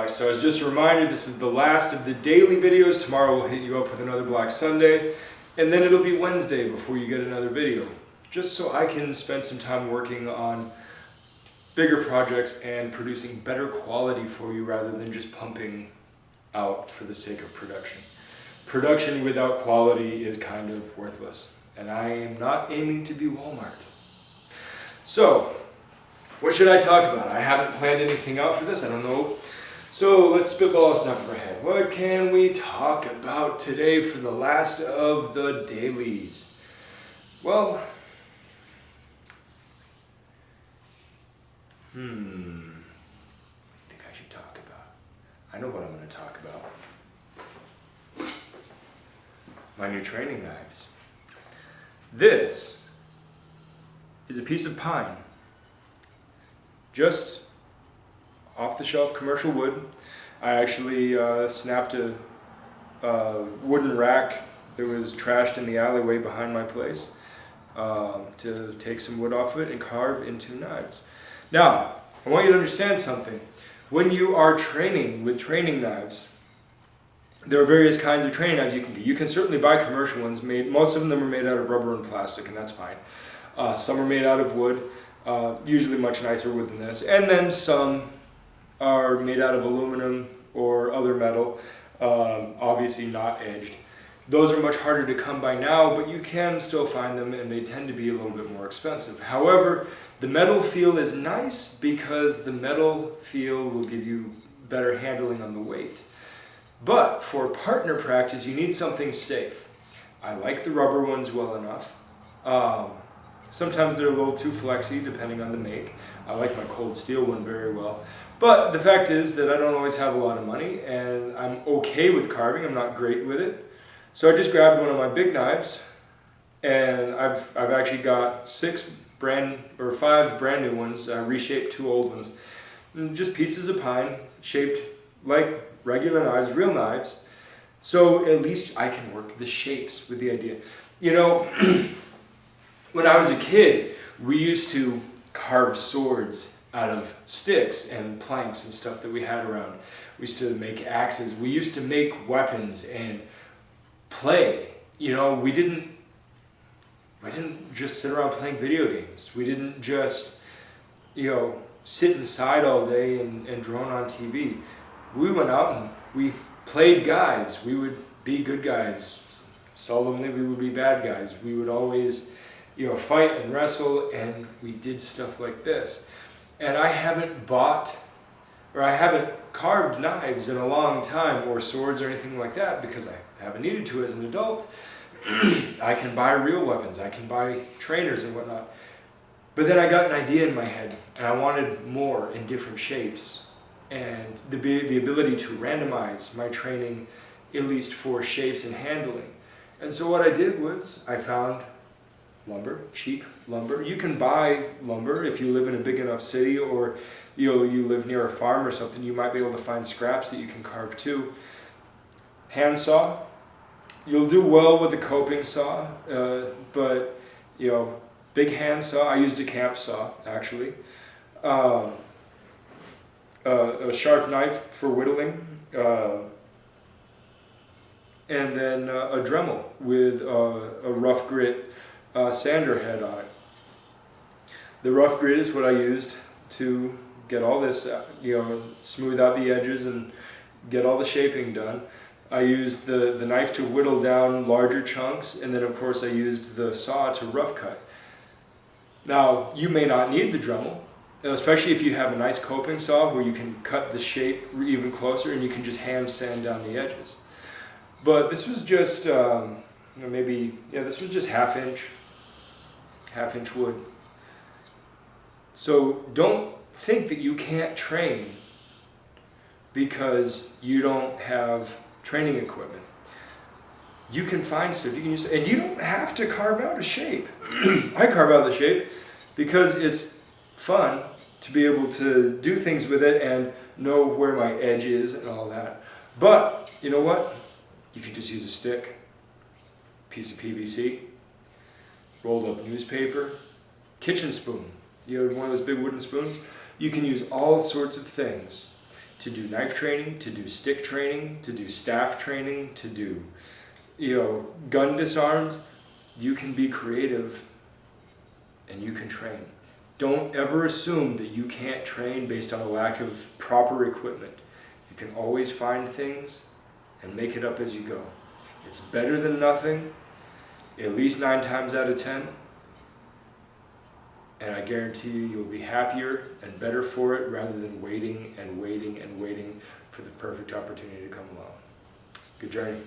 Black Stars. Just a reminder, this is the last of the daily videos. Tomorrow we'll hit you up with another Black Sunday, and then it'll be Wednesday before you get another video. Just so I can spend some time working on bigger projects and producing better quality for you rather than just pumping out for the sake of production. Production without quality is kind of worthless, and I am not aiming to be Walmart. So, what should I talk about? I haven't planned anything out for this, I don't know. So let's spitball off the top of our head. What can we talk about today for the last of the dailies? Well, I think I should talk about. I know what I'm going to talk about. My new training knives. This is a piece of pine. Just off-the-shelf commercial wood. I actually snapped a wooden rack that was trashed in the alleyway behind my place to take some wood off of it and carve into knives. Now, I want you to understand something. When you are training with training knives, there are various kinds of training knives you can get. You can certainly buy commercial ones. Most of them are made out of rubber and plastic, and that's fine. Some are made out of wood. Usually much nicer wood than this, and then some are made out of aluminum or other metal, obviously not edged. Those are much harder to come by now, but you can still find them, and they tend to be a little bit more expensive. However, the metal feel is nice because the metal feel will give you better handling on the weight. But for partner practice, you need something safe. I like the rubber ones well enough. Sometimes they're a little too flexy depending on the make. I like my cold steel one very well. But the fact is that I don't always have a lot of money, and I'm okay with carving. I'm not great with it. So I just grabbed one of my big knives, and I've actually got 5 brand new ones, reshaped 2 old ones. And just pieces of pine shaped like regular knives, real knives. So at least I can work the shapes with the idea. You know, when I was a kid, we used to carve swords out of sticks and planks and stuff that we had around. We used to make axes. We used to make weapons and play. You know, we didn't just sit around playing video games. We didn't just, you know, sit inside all day and drone on TV. We went out and we played guys. We would be good guys. Seldomly we would be bad guys. We would always, you know, fight and wrestle, and we did stuff like this. And I haven't carved knives in a long time, or swords or anything like that, because I haven't needed to as an adult. I can buy real weapons, I can buy trainers and whatnot. But then I got an idea in my head, and I wanted more in different shapes, and the ability to randomize my training, at least for shapes and handling. And so what I did was, I found lumber, cheap lumber. You can buy lumber if you live in a big enough city, or you live near a farm or something. You might be able to find scraps that you can carve too. Handsaw. You'll do well with a coping saw, but you know, big handsaw. I used a camp saw actually. A sharp knife for whittling, and then a Dremel with a rough grit sander head on it. The rough grit is what I used to get all this, you know, smooth out the edges and get all the shaping done. I used the knife to whittle down larger chunks, and then of course I used the saw to rough cut. Now, you may not need the Dremel, especially if you have a nice coping saw where you can cut the shape even closer and you can just hand sand down the edges. But this was just, this was just half inch wood. So don't think that you can't train because you don't have training equipment. You can find stuff you can use, and you don't have to carve out a shape. I carve out the shape because it's fun to be able to do things with it and know where my edge is and all that. But you know what? You could just use a stick, piece of PVC, rolled up newspaper, kitchen spoon. You know, one of those big wooden spoons. You can use all sorts of things to do knife training, to do stick training, to do staff training, to do, you know, gun disarms. You can be creative and you can train. Don't ever assume that you can't train based on a lack of proper equipment. You can always find things and make it up as you go. It's better than nothing, at least 9 times out of 10. And I guarantee you, you'll be happier and better for it rather than waiting and waiting and waiting for the perfect opportunity to come along. Good journey.